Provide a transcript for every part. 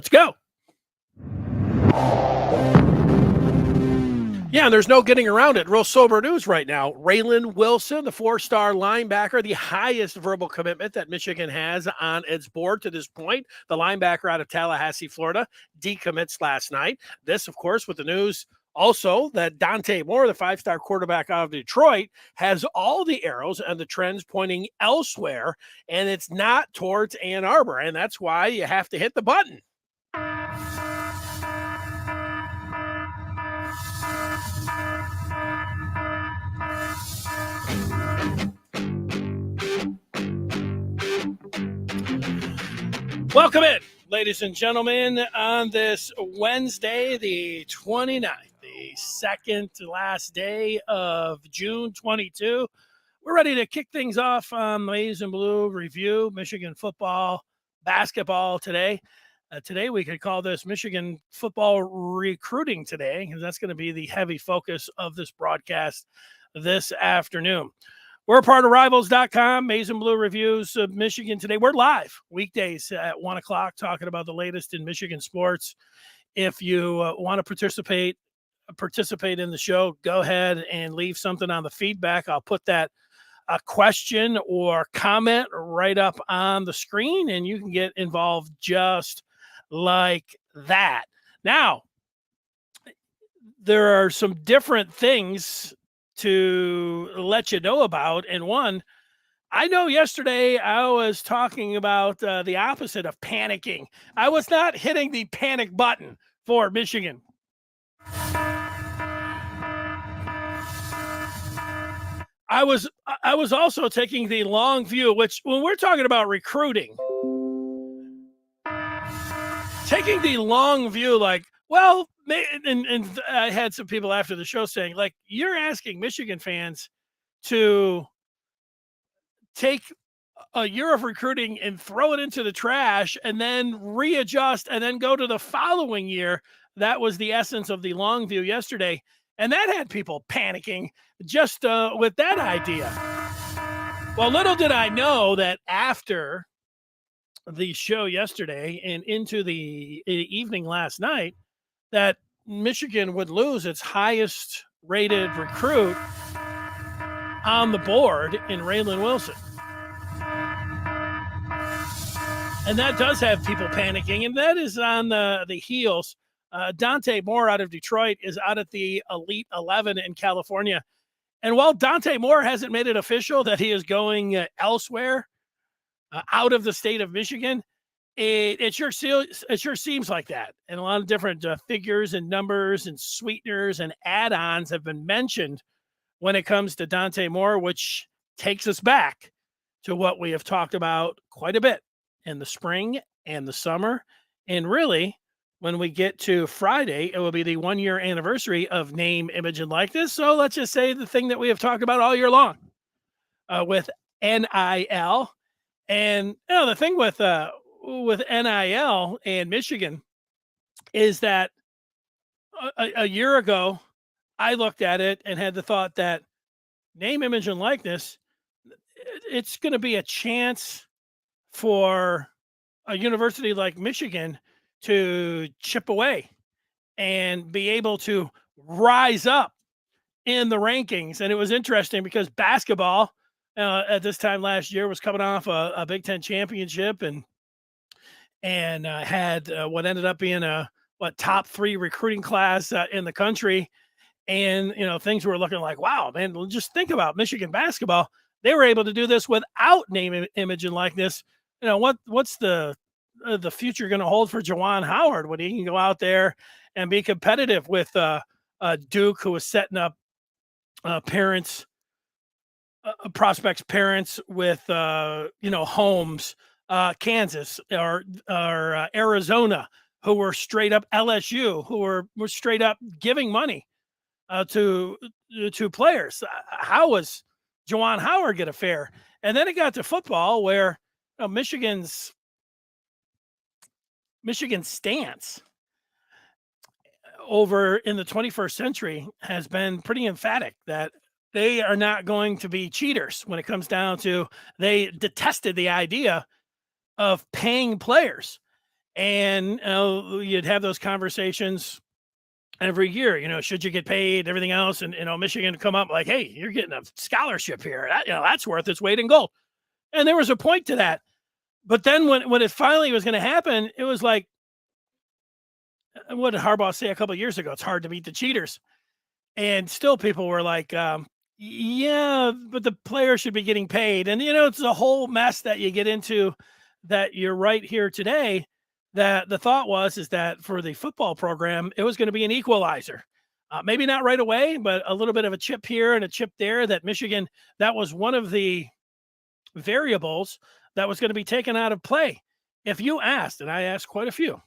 Let's go. Yeah, and there's no getting around it. Real sober news right now. Raylen Wilson, the four-star linebacker, the highest verbal commitment that Michigan has on its board to this point. The linebacker out of Tallahassee, Florida, decommits last night. This, of course, with the news also that Dante Moore, the five-star quarterback out of Detroit, has all the arrows and the trends pointing elsewhere, and it's not towards Ann Arbor, and that's why you have to hit the button. Welcome in, ladies and gentlemen, on this Wednesday, the 29th, the second to last day of June 22. We're ready to kick things off on Maize and Blue Review, Michigan football, basketball today. Today, we could call this Michigan football recruiting today, because that's going to be the heavy focus of this broadcast this afternoon. We're a part of Rivals.com, Maize and Blue Reviews of Michigan today. We're live weekdays at 1 o'clock talking about the latest in Michigan sports. If you want to participate in the show, go ahead and leave something on the feedback. I'll put that question or comment right up on the screen, and you can get involved just like that. Now, there are some different things to let you know about. And one, I know yesterday I was talking about the opposite of panicking. I was not hitting the panic button for Michigan. I was also taking the long view, which when we're talking about recruiting, taking the long view, like, well, and I had some people after the show saying, like, you're asking Michigan fans to take a year of recruiting and throw it into the trash and then readjust and then go to the following year. That was the essence of the long view yesterday. And that had people panicking just with that idea. Well, little did I know that after the show yesterday and into the evening last night, that Michigan would lose its highest rated recruit on the board in Raylen Wilson. And that does have people panicking, and that is on the heels. Dante Moore out of Detroit is out at the Elite 11 in California. And while Dante Moore hasn't made it official that he is going elsewhere out of the state of Michigan, it sure seems like that. And a lot of different figures and numbers and sweeteners and add-ons have been mentioned when it comes to Dante Moore, which takes us back to what we have talked about quite a bit in the spring and the summer. And really, when we get to Friday, it will be the 1-year anniversary of name, image, and likeness. So let's just say the thing that we have talked about all year long with NIL. And the thing with NIL and Michigan is that a year ago, I looked at it and had the thought that name, image, and likeness, it's going to be a chance for a university like Michigan to chip away and be able to rise up in the rankings. And it was interesting because basketball at this time last year was coming off a Big Ten championship and had what ended up being a top 3 recruiting class in the country. And, things were looking like, wow, man, just think about Michigan basketball. They were able to do this without name, image, and likeness. What's the future going to hold for Juwan Howard when he can go out there and be competitive with Duke, who was setting up prospects' parents with, homes, Kansas or Arizona, who were straight up LSU, who were straight up giving money to players. How was Juwan Howard get a fare? And then it got to football where Michigan's stance over in the 21st century has been pretty emphatic that they are not going to be cheaters when it comes down to, they detested the idea of paying players. And you'd have those conversations every year, should you get paid, everything else. And, Michigan would come up like, hey, you're getting a scholarship here. That's worth its weight in gold. And there was a point to that. But then when it finally was going to happen, it was like, what did Harbaugh say a couple of years ago? It's hard to beat the cheaters. And still people were like, yeah, but the players should be getting paid. And, it's a whole mess that you get into that you're right here today. That the thought is that for the football program, it was going to be an equalizer. Maybe not right away, but a little bit of a chip here and a chip there that Michigan, that was one of the variables that was going to be taken out of play. If you asked, and I asked quite a few,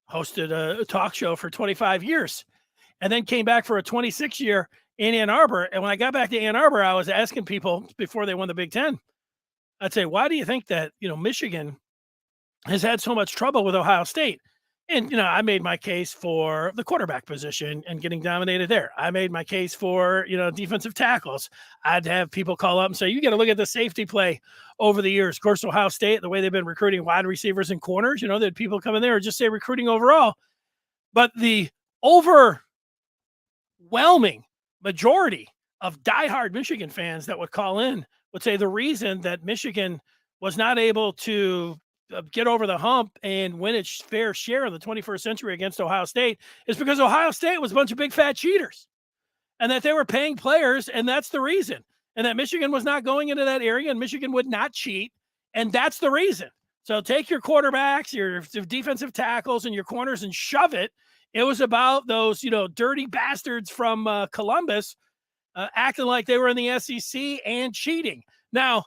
hosted a talk show for 25 years, and then came back for a 26-year in Ann Arbor. And when I got back to Ann Arbor, I was asking people before they won the Big Ten, I'd say, why do you think that, Michigan has had so much trouble with Ohio State? And, I made my case for the quarterback position and getting dominated there. I made my case for, defensive tackles. I'd have people call up and say, you got to look at the safety play over the years. Of course, Ohio State, the way they've been recruiting wide receivers and corners, that people come in there and just say recruiting overall. But the overwhelming majority of diehard Michigan fans that would call in would say the reason that Michigan was not able to get over the hump and win its fair share in the 21st century against Ohio State is because Ohio State was a bunch of big fat cheaters and that they were paying players. And that's the reason. And that Michigan was not going into that area and Michigan would not cheat. And that's the reason. So take your quarterbacks, your defensive tackles and your corners and shove it. It was about those, dirty bastards from Columbus acting like they were in the SEC and cheating. Now,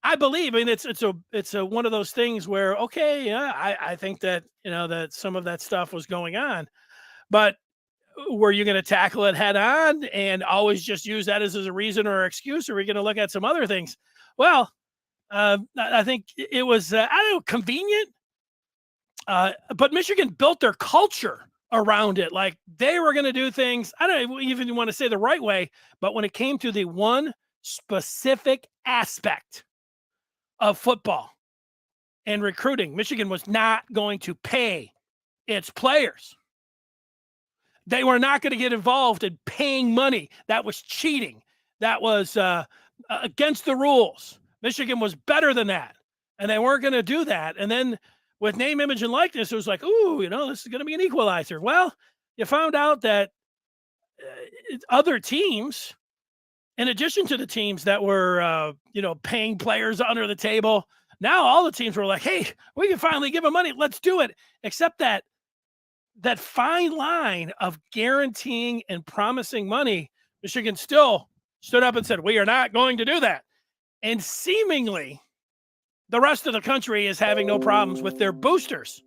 I believe, it's a one of those things where, okay, yeah, I think that, that some of that stuff was going on, but were you going to tackle it head on and always just use that as a reason or excuse? Or are we going to look at some other things? Well, I think it was, convenient, but Michigan built their culture around it. Like they were going to do things, I don't even want to say the right way, but when it came to the one specific aspect of football and recruiting, Michigan was not going to pay its players. They were not going to get involved in paying money. That was cheating. That was against the rules. Michigan was better than that, and they weren't going to do that. And then with name, image, and likeness, it was like, ooh, this is going to be an equalizer. Well, you found out that other teams, in addition to the teams that were, paying players under the table, now all the teams were like, hey, we can finally give them money. Let's do it. Except that fine line of guaranteeing and promising money, Michigan still stood up and said, we are not going to do that. And seemingly the rest of the country is having no problems with their boosters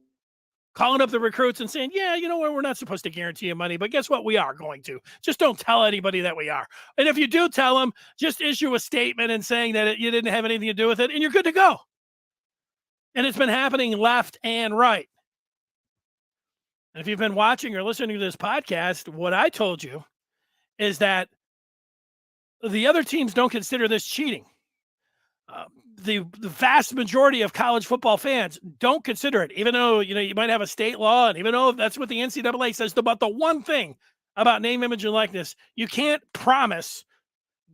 calling up the recruits and saying, yeah, we're not supposed to guarantee you money, but guess what? We are going to. Just don't tell anybody that we are. And if you do tell them, just issue a statement and saying that you didn't have anything to do with it, and you're good to go. And it's been happening left and right. And if you've been watching or listening to this podcast, what I told you is that the other teams don't consider this cheating. The vast majority of college football fans don't consider it, even though, you might have a state law, and even though that's what the NCAA says about the one thing about name, image, and likeness, you can't promise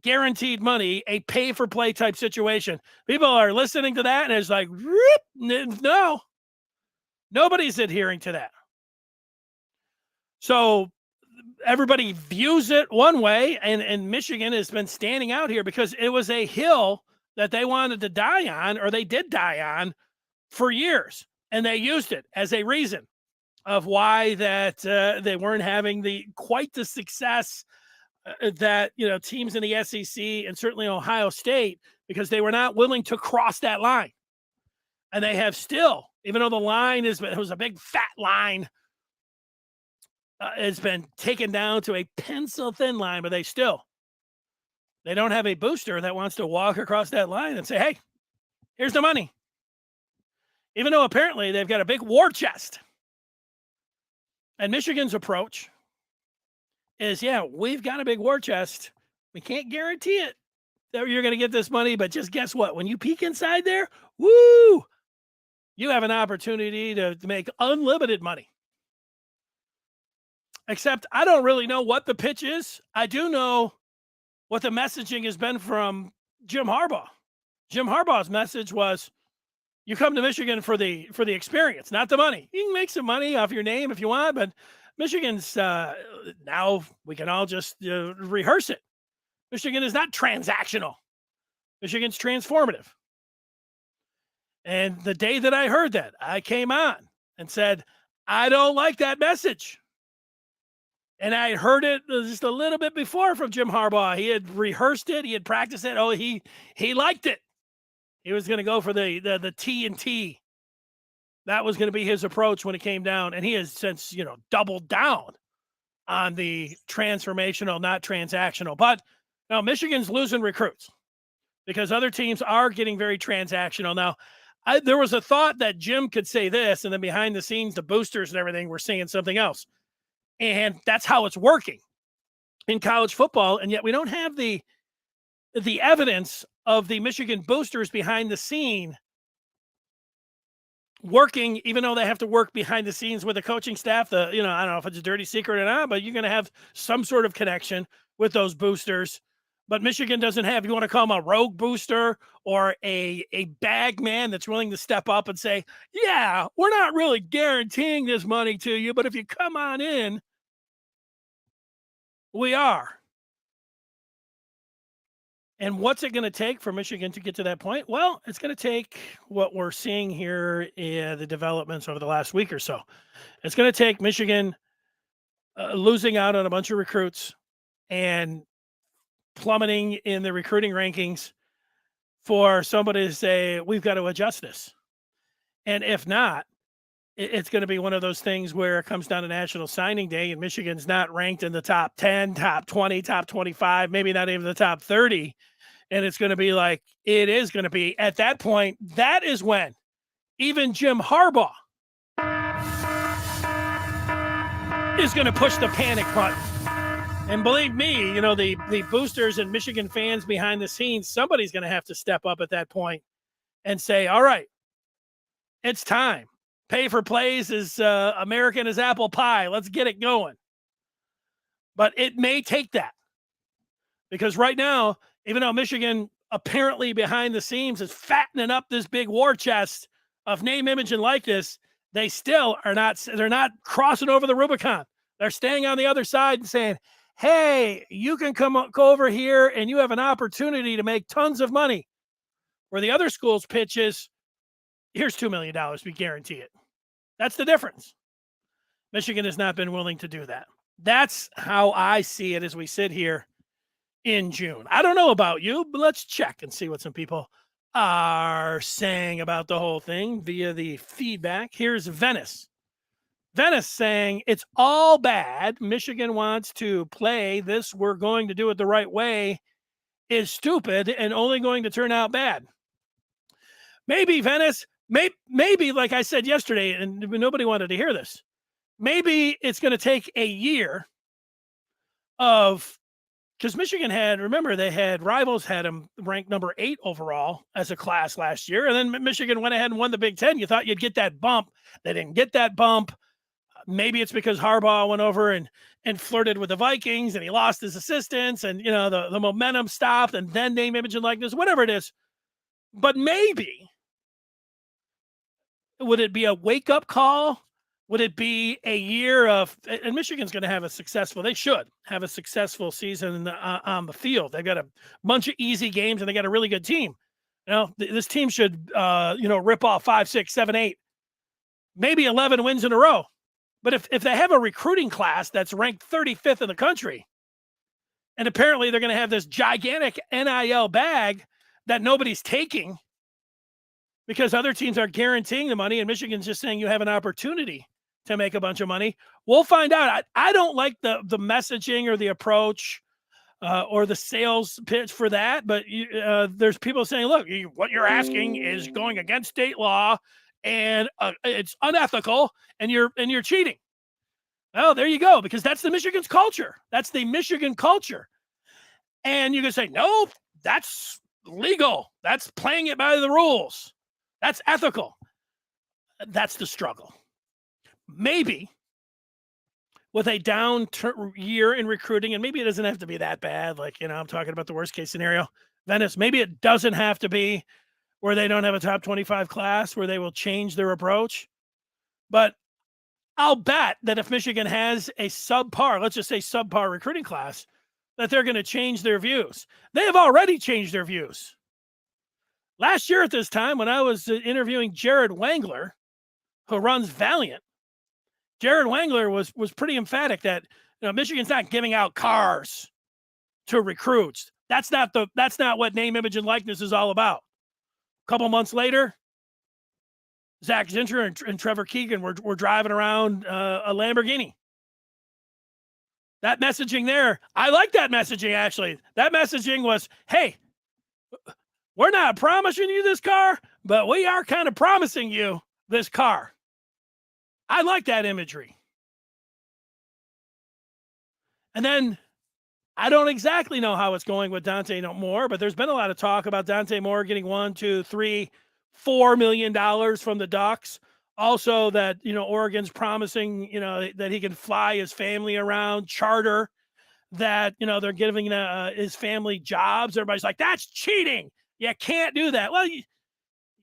guaranteed money, a pay-for-play type situation. People are listening to that, and it's like, no, nobody's adhering to that. So everybody views it one way, and Michigan has been standing out here because it was a hill that they wanted to die on, or they did die on for years. And they used it as a reason of why that they weren't having quite the success that, teams in the SEC and certainly Ohio State, because they were not willing to cross that line. And they have still, even though the line it was a big fat line, it's been taken down to a pencil thin line, but they don't have a booster that wants to walk across that line and say, hey, here's the money. Even though apparently they've got a big war chest. And Michigan's approach is, yeah, we've got a big war chest. We can't guarantee it that you're going to get this money, but just guess what? When you peek inside there, woo, you have an opportunity to make unlimited money. Except I don't really know what the pitch is. I do know what the messaging has been from Jim Harbaugh. Jim Harbaugh's message was, you come to Michigan for the experience, not the money. You can make some money off your name if you want, but Michigan's now we can all just rehearse it. Michigan is not transactional. Michigan's transformative. And the day that I heard that, I came on and said, I don't like that message. And I heard it just a little bit before from Jim Harbaugh. He had rehearsed it. He had practiced it. Oh, he liked it. He was going to go for the T and T. That was going to be his approach when it came down. And he has since, doubled down on the transformational, not transactional. But now Michigan's losing recruits because other teams are getting very transactional. Now, there was a thought that Jim could say this, and then behind the scenes, the boosters and everything were saying something else. And that's how it's working in college football. And yet we don't have the evidence of the Michigan boosters behind the scene working, even though they have to work behind the scenes with the coaching staff. I don't know if it's a dirty secret or not, but you're going to have some sort of connection with those boosters. But Michigan doesn't have, you want to call them a rogue booster or a bag man that's willing to step up and say, yeah, we're not really guaranteeing this money to you, but if you come on in, we are. And what's it going to take for Michigan to get to that point? Well, it's going to take what we're seeing here in the developments over the last week or so. It's going to take Michigan losing out on a bunch of recruits and plummeting in the recruiting rankings for somebody to say, we've got to adjust this. And if not, it's going to be one of those things where it comes down to National Signing Day and Michigan's not ranked in the top 10, top 20, top 25, maybe not even the top 30. And it's going to be like, it is going to be at that point, that is when even Jim Harbaugh is going to push the panic button. And believe me, the boosters and Michigan fans behind the scenes, somebody's going to have to step up at that point and say, all right, it's time. Pay for plays is American as apple pie. Let's get it going. But it may take that because right now, even though Michigan apparently behind the scenes is fattening up this big war chest of name, image, and likeness, they still are not, they're not crossing over the Rubicon. They're staying on the other side and saying, hey, you can go over here and you have an opportunity to make tons of money. Where the other schools pitch is, here's $2 million, we guarantee it. That's the difference. Michigan has not been willing to do that. That's how I see it as we sit here in June. I don't know about you, but let's check and see what some people are saying about the whole thing via the feedback. Here's Venice. Venice saying it's all bad. Michigan wants to play this. We're going to do it the right way is stupid and only going to turn out bad. Maybe Venice, maybe like I said yesterday, and nobody wanted to hear this. Maybe it's going to take a year of, because Michigan they had rivals had them ranked number 8 overall as a class last year. And then Michigan went ahead and won the Big Ten. You thought you'd get that bump. They didn't get that bump. Maybe it's because Harbaugh went over and flirted with the Vikings and he lost his assistants and, the momentum stopped and then name, image, and likeness, whatever it is. But maybe, would it be a wake-up call? Would it be a year of, and Michigan's going to have they should have a successful season on the field. They've got a bunch of easy games and they got a really good team. This team should, rip off 5, 6, 7, 8, maybe 11 wins in a row. But if they have a recruiting class that's ranked 35th in the country, and apparently they're going to have this gigantic NIL bag that nobody's taking because other teams are guaranteeing the money and Michigan's just saying you have an opportunity to make a bunch of money, we'll find out. I don't like the messaging or the approach or the sales pitch for that, but there's people saying, look, what you're asking is going against state law and it's unethical and you're cheating. Well, there you go, because that's the Michigan's culture. That's the Michigan culture. And you can say, no, that's legal. That's playing it by the rules. That's ethical. That's the struggle. Maybe with a down year in recruiting, and maybe it doesn't have to be that bad. Like, I'm talking about the worst case scenario. Venice, maybe it doesn't have to be where they don't have a top 25 class, where they will change their approach. But I'll bet that if Michigan has a subpar, let's just say subpar recruiting class, that they're going to change their views. They have already changed their views. Last year at this time, when I was interviewing Jared Wangler, who runs Valiant, Jared Wangler was pretty emphatic that Michigan's not giving out cars to recruits. That's not what name, image, and likeness is all about. A couple months later, Zach Zinter and Trevor Keegan were driving around a Lamborghini. That messaging there, I like that messaging, actually. That messaging was, hey, we're not promising you this car, but we are kind of promising you this car. I like that imagery. And then I don't exactly know how it's going with Dante Moore, but there's been a lot of talk about Dante Moore getting $1, $2, $3, $4 million from the Ducks. Also that, Oregon's promising, that he can fly his family around, charter, that, they're giving his family jobs. Everybody's like, that's cheating. You can't do that. Well,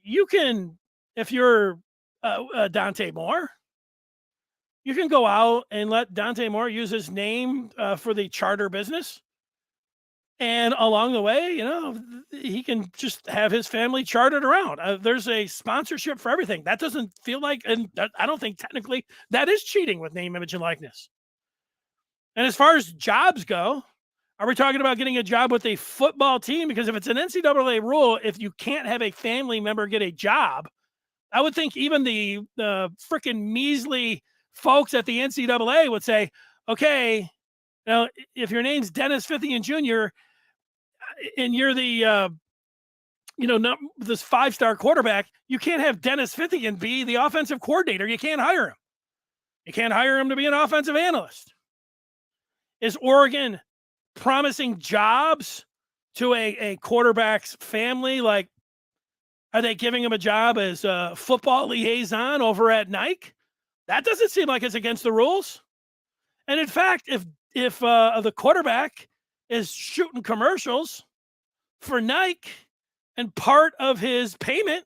you can, if you're Dante Moore, you can go out and let Dante Moore use his name for the charter business. And along the way, he can just have his family chartered around. There's a sponsorship for everything. That doesn't feel like, and I don't think technically that is cheating with name, image, and likeness. And as far as jobs go, are we talking about getting a job with a football team? Because if it's an NCAA rule, if you can't have a family member get a job, I would think even the freaking measly folks at the NCAA would say, okay, if your name's Dennis Fithian Jr., and you're the, this 5-star quarterback, you can't have Dennis Fithian be the offensive coordinator. You can't hire him. You can't hire him to be an offensive analyst. Is Oregon promising jobs to a quarterback's family? Like, are they giving him a job as a football liaison over at Nike? That doesn't seem like it's against the rules. And in fact, if the quarterback is shooting commercials for Nike, and part of his payment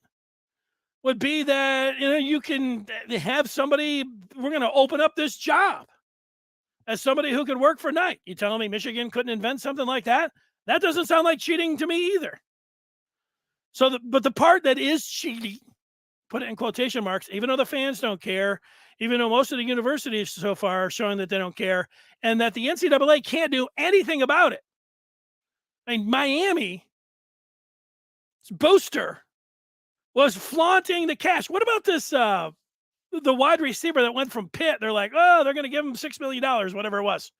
would be that, you can have somebody, we're going to open up this job as somebody who could work for Nike. You telling me Michigan couldn't invent something like that? That doesn't sound like cheating to me either. So, but the part that is cheating, put it in quotation marks, even though the fans don't care, even though most of the universities so far are showing that they don't care, and that the NCAA can't do anything about it. I mean, Miami's booster was flaunting the cash. What about this, the wide receiver that went from Pitt? They're like, oh, they're going to give him $6 million, whatever it was.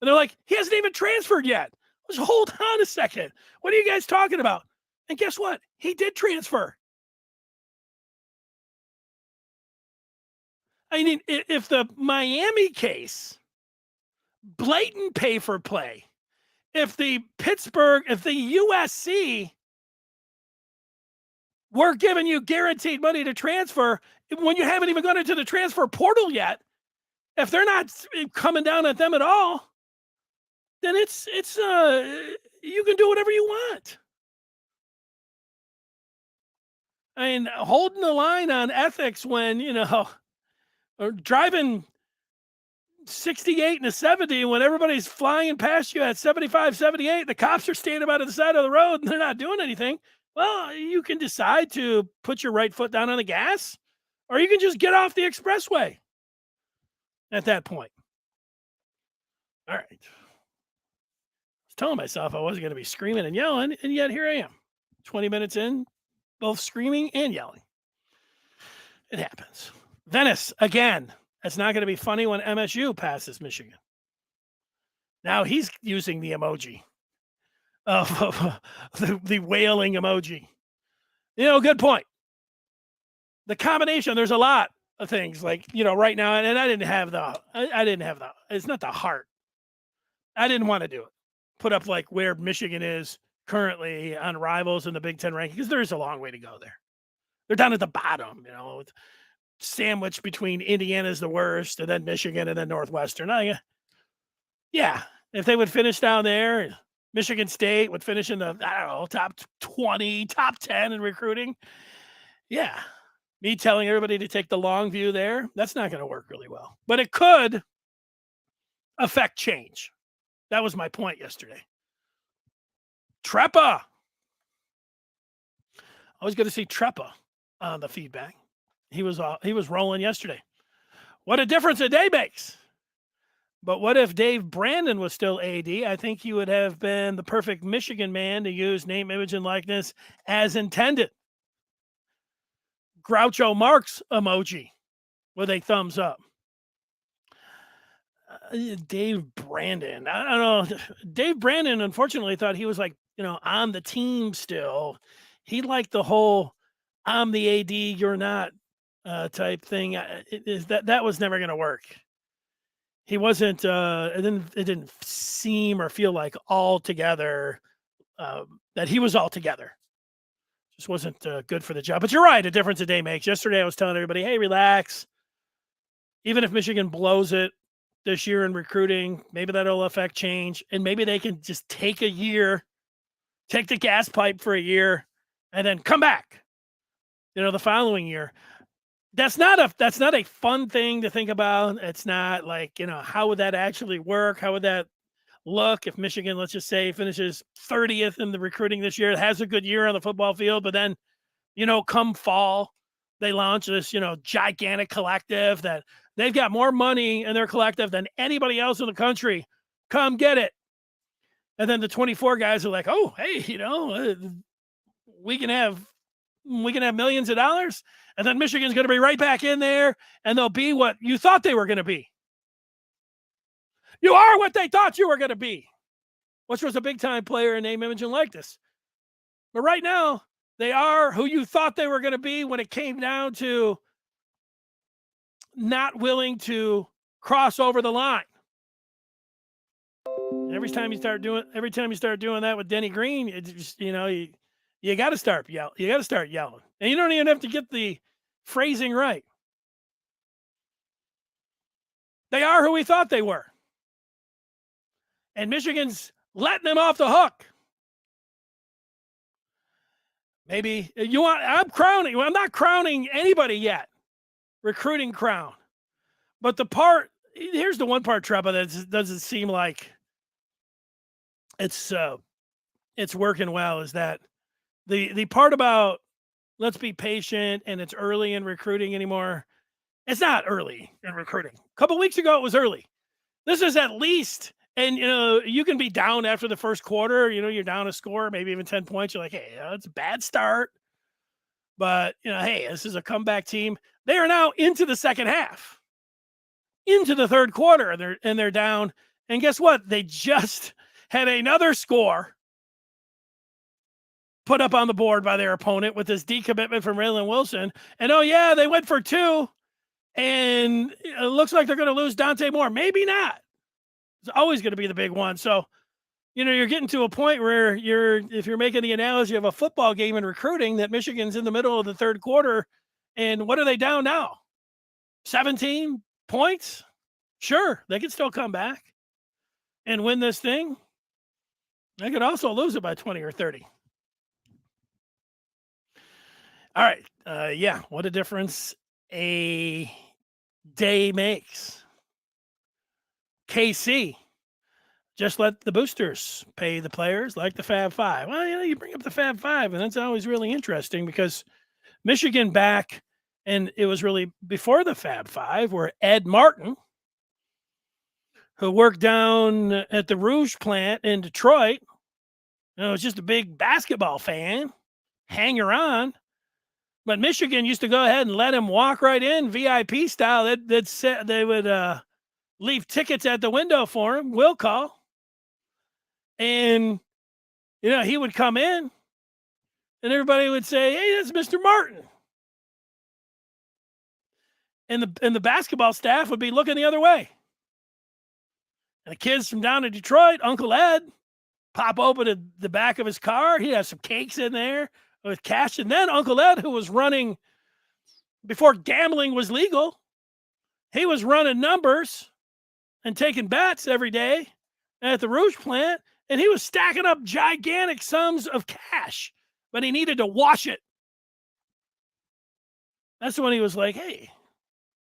And they're like, he hasn't even transferred yet. Let's hold on a second. What are you guys talking about? And guess what? He did transfer. I mean, if the Miami case, blatant pay for play, if the USC were giving you guaranteed money to transfer when you haven't even gone into the transfer portal yet, if they're not coming down at them at all, then it's you can do whatever you want. I mean, holding the line on ethics when, or driving 68 and a 70 when everybody's flying past you at 75, 78, the cops are standing by to the side of the road and they're not doing anything. Well, you can decide to put your right foot down on the gas, or you can just get off the expressway at that point. All right. I was telling myself I wasn't going to be screaming and yelling, and yet here I am, 20 minutes in, both screaming and yelling. It happens. Venice, again. It's not going to be funny when MSU passes Michigan. Now he's using the emoji of the wailing emoji. Good point. The combination, there's a lot of things like, right now, and I didn't have it's not the heart. I didn't want to do it. Put up like where Michigan is currently on rivals in the Big Ten ranking, because there is a long way to go there. They're down at the bottom, sandwiched between Indiana's the worst, and then Michigan, and then Northwestern. Yeah, if they would finish down there, Michigan State would finish in the, I don't know, top 20, top 10 in recruiting. Yeah, me telling everybody to take the long view there, that's not going to work really well. But it could affect change. That was my point yesterday. Treppa. I was going to see Treppa on the feedback. He was rolling yesterday. What a difference a day makes. But what if Dave Brandon was still AD? I think he would have been the perfect Michigan man to use name, image, and likeness as intended. Groucho Marx emoji with a thumbs up. Dave Brandon. I don't know. Dave Brandon, unfortunately, thought he was like, on the team still. He liked the whole I'm the AD, you're not type thing. That was never going to work. He wasn't, it didn't seem or feel like all together, that he was all together. Just wasn't good for the job. But you're right, a difference a day makes. Yesterday I was telling everybody, hey, relax. Even if Michigan blows it this year in recruiting, maybe that'll affect change. And maybe they can just take a year, take the gas pipe for a year, and then come back, the following year. That's not a fun thing to think about. It's not like, how would that actually work? How would that look if Michigan, let's just say, finishes 30th in the recruiting this year, has a good year on the football field, but then, come fall, they launch this, gigantic collective that they've got more money in their collective than anybody else in the country. Come get it. And then the 24 guys are like, oh, hey, we can have millions of dollars. And then Michigan's going to be right back in there, and they'll be what you thought they were going to be. You are what they thought you were going to be, which was a big-time player in name, image, and likeness. But right now, they are who you thought they were going to be when it came down to not willing to cross over the line. And every time you start doing that with Denny Green, it just, you got to start yelling. You got to start yelling. And you don't even have to get the phrasing right. They are who we thought they were. And Michigan's letting them off the hook. Maybe I'm not crowning anybody yet. Recruiting crown. But here's the one part, Treppa, that doesn't seem like it's working well, is that the part about let's be patient and it's early in recruiting anymore. It's not early in recruiting. A couple weeks ago, it was early. This is at least, and you can be down after the first quarter. You're down a score, maybe even 10 points. You're like, hey, it's a bad start. But, hey, this is a comeback team. They are now into the second half, into the third quarter, and they're down. And guess what? They just had another score put up on the board by their opponent with this decommitment from Raylen Wilson. And, oh, yeah, they went for 2. And it looks like they're going to lose Dante Moore. Maybe not. It's always going to be the big one. So, you're getting to a point where if you're making the analogy of a football game in recruiting, that Michigan's in the middle of the third quarter. And what are they down now? 17 points? Sure, they can still come back and win this thing. They could also lose it by 20 or 30. All right. Yeah, what a difference a day makes. KC, just let the boosters pay the players like the Fab Five. Well, you bring up the Fab Five, and that's always really interesting because Michigan back, and it was really before the Fab Five, where Ed Martin, who worked down at the Rouge plant in Detroit, was just a big basketball fan, hanger on. But Michigan used to go ahead and let him walk right in, VIP style. They would leave tickets at the window for him, will call. And, he would come in, and everybody would say, hey, that's Mr. Martin. And the basketball staff would be looking the other way. And the kids from down in Detroit, Uncle Ed, pop open the back of his car. He'd have some cakes in there with cash. And then Uncle Ed, who was running before gambling was legal. He was running numbers and taking bets every day at the Rouge plant, and he was stacking up gigantic sums of cash, but he needed to wash it. That's when he was like, hey,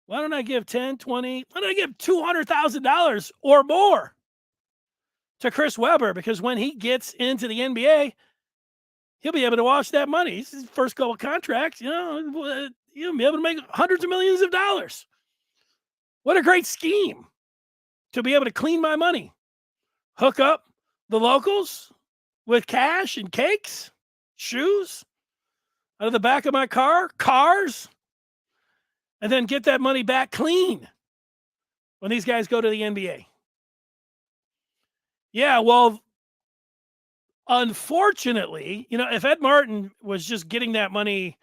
why don't I give 10, 20, why don't I give $200,000 or more to Chris Webber? Because when he gets into the NBA, he'll be able to wash that money. It's his first couple of contracts, he'll be able to make hundreds of millions of dollars. What a great scheme to be able to clean my money, hook up the locals with cash and cakes, shoes out of the back of my car, cars, and then get that money back clean when these guys go to the NBA. Yeah, well, unfortunately, if Ed Martin was just getting that money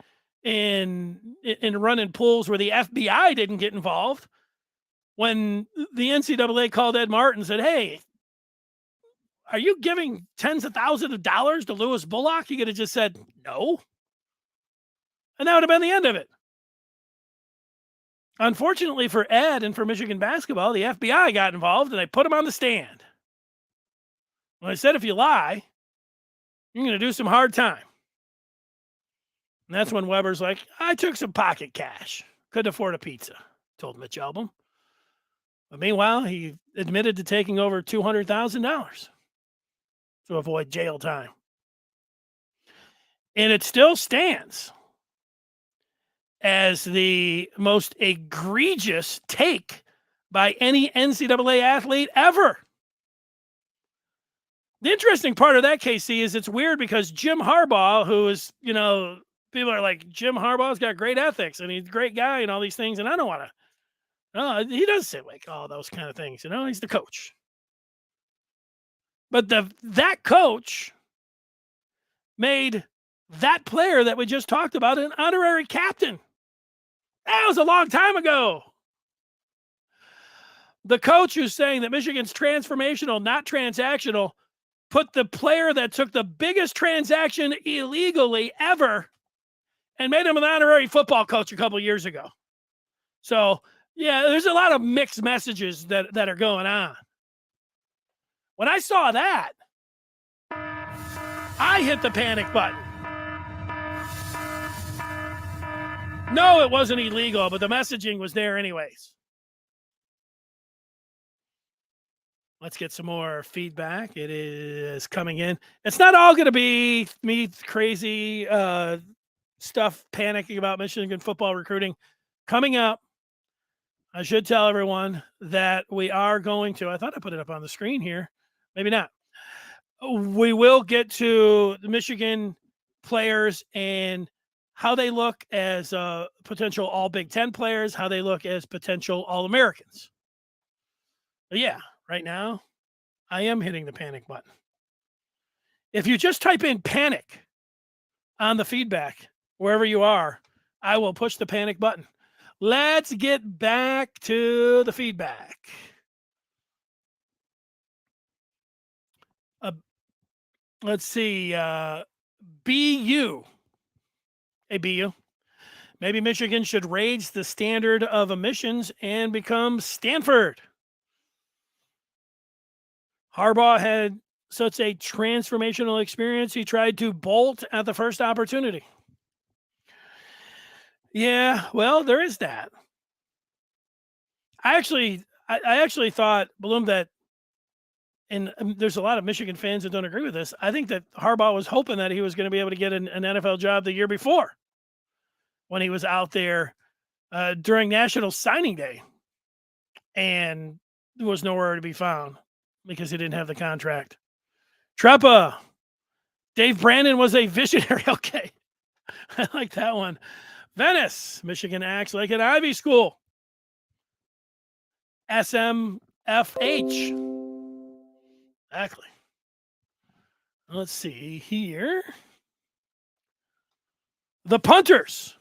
in running pools where the FBI didn't get involved, when the NCAA called Ed Martin and said, hey, are you giving tens of thousands of dollars to Louis Bullock? He could have just said no. And that would have been the end of it. Unfortunately for Ed and for Michigan basketball, the FBI got involved and they put him on the stand. Well, I said, if you lie, you're going to do some hard time. And that's when Weber's like, I took some pocket cash. Couldn't afford a pizza, told Mitch Albom. But meanwhile, he admitted to taking over $200,000 to avoid jail time. And it still stands as the most egregious take by any NCAA athlete ever. The interesting part of that, KC, is it's weird because Jim Harbaugh, who is, people are like, Jim Harbaugh's got great ethics and he's a great guy and all these things. And I don't want to. He does say like all those kind of things. He's the coach. But that coach made that player that we just talked about an honorary captain. That was a long time ago. The coach who's saying that Michigan's transformational, not transactional, put the player that took the biggest transaction illegally ever and made him an honorary football coach a couple years ago. So, yeah, there's a lot of mixed messages that are going on. When I saw that, I hit the panic button. No, it wasn't illegal, but the messaging was there anyways. Let's get some more feedback. It is coming in. It's not all going to be me crazy stuff panicking about Michigan football recruiting. Coming up, I should tell everyone that we are going to, I thought I put it up on the screen here. Maybe not. We will get to the Michigan players and how they look as potential all Big Ten players, how they look as potential All-Americans. But yeah, right now, I am hitting the panic button. If you just type in panic on the feedback, wherever you are, I will push the panic button. Let's get back to the feedback. Let's see. BU. Hey, BU. Maybe Michigan should raise the standard of admissions and become Stanford. Harbaugh had such a transformational experience, he tried to bolt at the first opportunity. Yeah, well, there is that. I actually thought, Bloom, that, and there's a lot of Michigan fans that don't agree with this, I think that Harbaugh was hoping that he was going to be able to get an NFL job the year before when he was out there during National Signing Day and was nowhere to be found because he didn't have the contract. Treppa, Dave Brandon was a visionary. Okay, I like that one. Venice, Michigan acts like an Ivy school. SMFH. Exactly. Let's see here. The punters.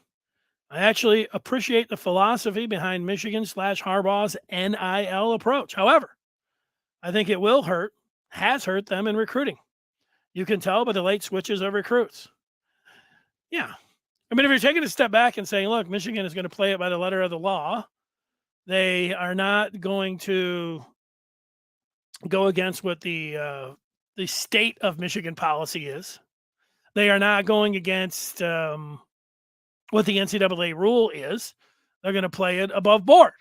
I actually appreciate the philosophy behind Michigan/Harbaugh's NIL approach. However, I think it has hurt them in recruiting. You can tell by the late switches of recruits. Yeah. I mean, if you're taking a step back and saying, look, Michigan is going to play it by the letter of the law, they are not going to go against what the state of Michigan policy is. They are not going against what the NCAA rule is. They're going to play it above board.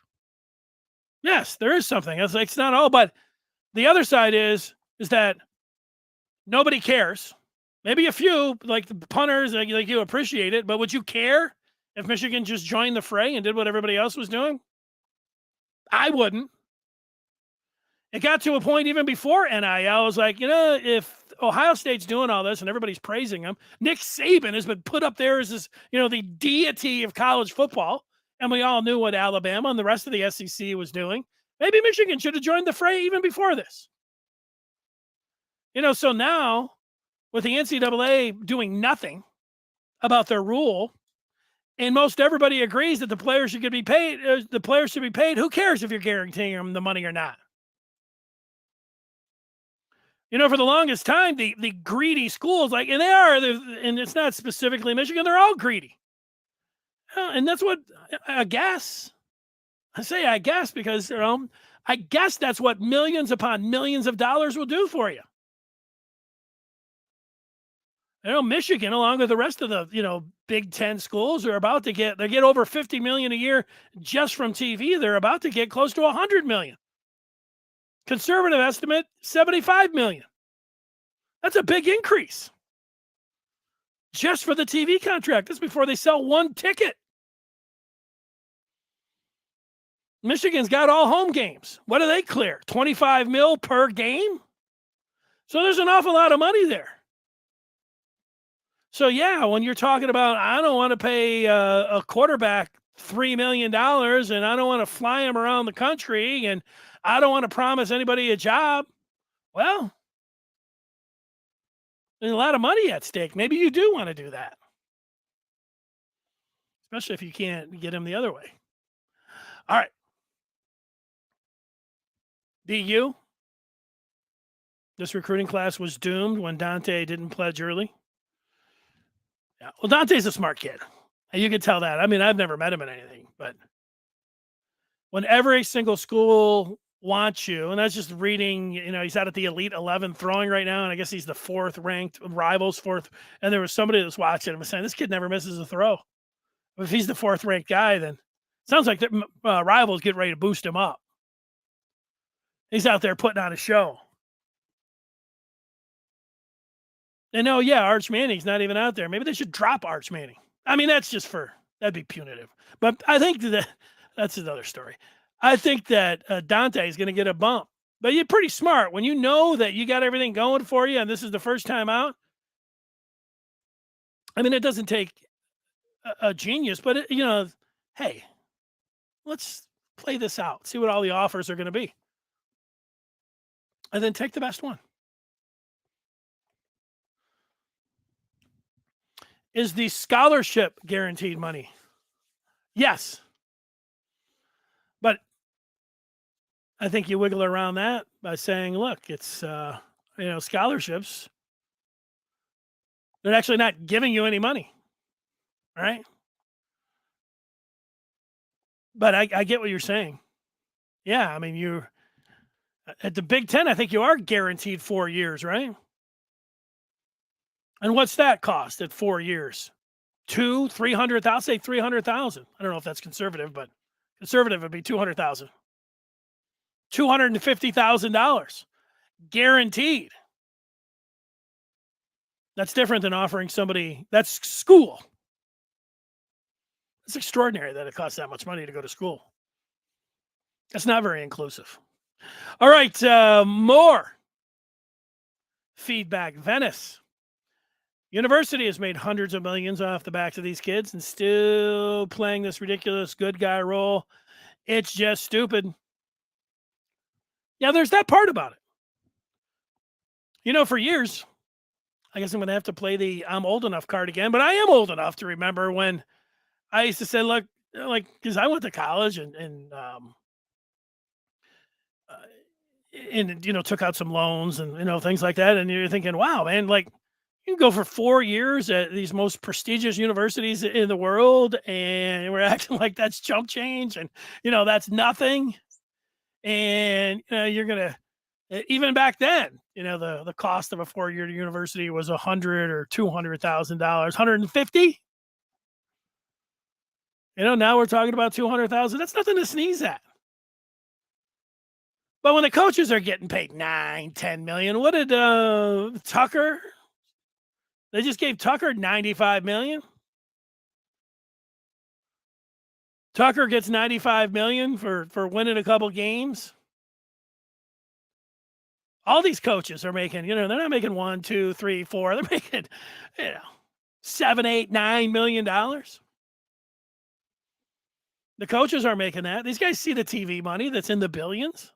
Yes, there is something. It's not all, but the other side is that nobody cares. Maybe a few, like the punters, like you appreciate it, but would you care if Michigan just joined the fray and did what everybody else was doing? I wouldn't. It got to a point even before NIL. I was like, if Ohio State's doing all this and everybody's praising them, Nick Saban has been put up there as this, the deity of college football. And we all knew what Alabama and the rest of the SEC was doing. Maybe Michigan should have joined the fray even before this. So now with the NCAA doing nothing about their rule, and most everybody agrees that the players should be paid. Who cares if you're guaranteeing them the money or not? For the longest time, the greedy schools, and it's not specifically Michigan, they're all greedy. And that's what I guess. I say I guess because, I guess that's what millions upon millions of dollars will do for you. Michigan, along with the rest of the, Big Ten schools, are about to get over $50 million a year just from TV. They're about to get close to $100 million. Conservative estimate, $75 million. That's a big increase. Just for the TV contract. That's before they sell one ticket. Michigan's got all home games. What do they clear? $25 million per game? So there's an awful lot of money there. So, yeah, when you're talking about, I don't want to pay a quarterback $3 million and I don't want to fly him around the country and I don't want to promise anybody a job. Well, there's a lot of money at stake. Maybe you do want to do that. Especially if you can't get him the other way. All right. BU. This recruiting class was doomed when Dante didn't pledge early. Yeah. Well, Dante's a smart kid. And you can tell that. I mean, I've never met him in anything, but when every single school wants you, and that's just reading, he's out at the Elite 11 throwing right now, and I guess he's the fourth ranked, rivals fourth, and there was somebody that was watching him and saying, this kid never misses a throw. If he's the fourth ranked guy, then it sounds like the rivals get ready to boost him up. He's out there putting on a show. And Arch Manning's not even out there. Maybe they should drop Arch Manning. I mean, that'd be punitive. But I think that's another story. I think that Dante is going to get a bump. But you're pretty smart. When you know that you got everything going for you and this is the first time out, I mean, it doesn't take a genius, but, hey, let's play this out, see what all the offers are going to be. And then take the best one. Is the scholarship guaranteed money? Yes. But I think you wiggle around that by saying, look, it's, scholarships. They're actually not giving you any money. Right? But I get what you're saying. Yeah, I mean, you're at the Big Ten, I think you are guaranteed 4 years, right? And what's that cost at 4 years? 300,000. I'll say 300,000. I don't know if that's conservative, but conservative would be 200,000. $250,000 guaranteed. That's different than offering somebody. That's school. It's extraordinary that it costs that much money to go to school. That's not very inclusive. All right, more feedback. Venice University has made hundreds of millions off the backs of these kids and still playing this ridiculous good guy role. It's just stupid. Yeah, there's that part about it. For years, I guess I'm going to have to play the I'm old enough card again, but I am old enough to remember when I used to say, look, because I went to college and took out some loans and, things like that. And you're thinking, wow, man, You can go for 4 years at these most prestigious universities in the world, and we're acting like that's chump change, and that's nothing. And you're gonna even back then, the cost of a 4-year university was 100 or $200,000, 150. Now we're talking about 200,000. That's nothing to sneeze at. But when the coaches are getting paid 9, 10 million, what did Tucker? They just gave Tucker 95 million. Tucker gets 95 million for winning a couple games. All these coaches are making, they're not making 1, 2, 3, 4. They're making, $7, $8, $9 million. The coaches are making that. These guys see the TV money that's in the billions.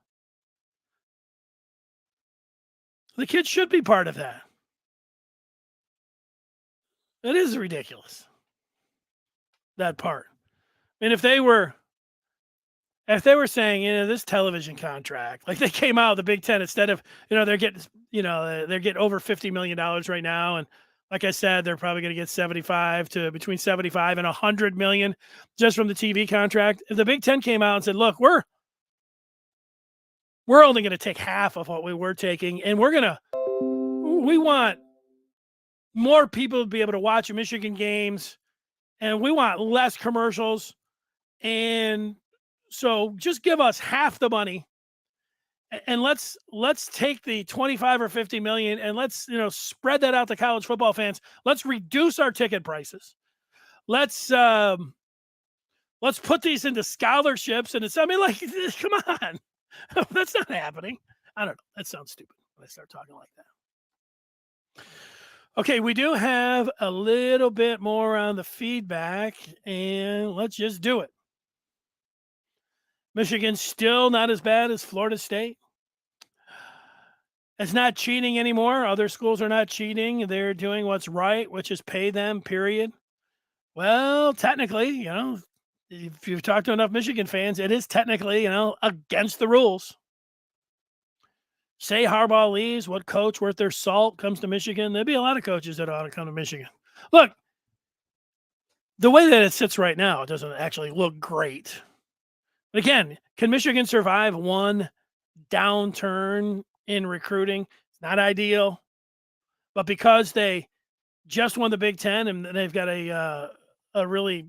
The kids should be part of that. It is ridiculous. That part. And if they were saying, this television contract, like they came out of the Big Ten, instead of, they're getting over $50 million right now. And like I said, they're probably going to get between 75 and 100 million just from the TV contract. If the Big Ten came out and said, look, we're only going to take half of what we were taking, and we want more people to be able to watch Michigan games, and we want less commercials. And so just give us half the money, and let's take the 25 or 50 million and let's, spread that out to college football fans. Let's reduce our ticket prices. Let's put these into scholarships. And come on. That's not happening. I don't know. That sounds stupid when I start talking like that. Okay, we do have a little bit more on the feedback, and let's just do it. Michigan's still not as bad as Florida State. It's not cheating anymore. Other schools are not cheating. They're doing what's right, which is pay them, period. Well, technically, if you've talked to enough Michigan fans, it is technically, against the rules. Say Harbaugh leaves, what coach worth their salt comes to Michigan? There'd be a lot of coaches that ought to come to Michigan. Look, the way that it sits right now, it doesn't actually look great. But again, can Michigan survive one downturn in recruiting? It's not ideal. But because they just won the Big Ten and they've got a really,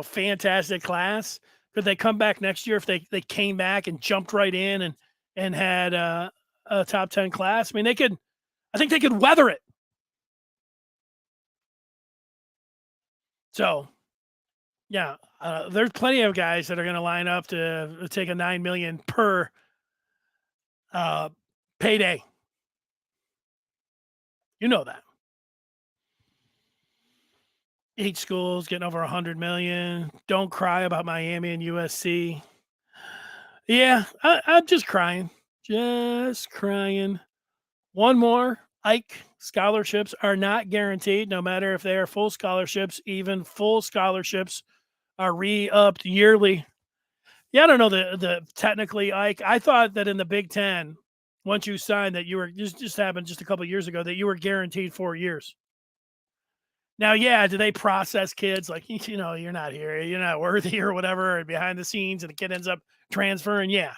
fantastic class, could they come back next year if they came back and jumped right in and had a top 10 class? I think they could weather it. So, yeah, there's plenty of guys that are going to line up to take a $9 million per payday. You know that. 8 schools getting over 100 million. Don't cry about Miami and USC. Yeah, I'm just crying. Just crying. One more. Ike scholarships are not guaranteed, no matter if they are full scholarships. Even full scholarships are re-upped yearly. Yeah, I don't know the technically, Ike. I thought that in the Big Ten, once you signed, that you were just happened just a couple of years ago, that you were guaranteed 4 years. Now, yeah, do they process kids like, you're not here, you're not worthy or whatever, and behind the scenes, and the kid ends up transferring? Yeah.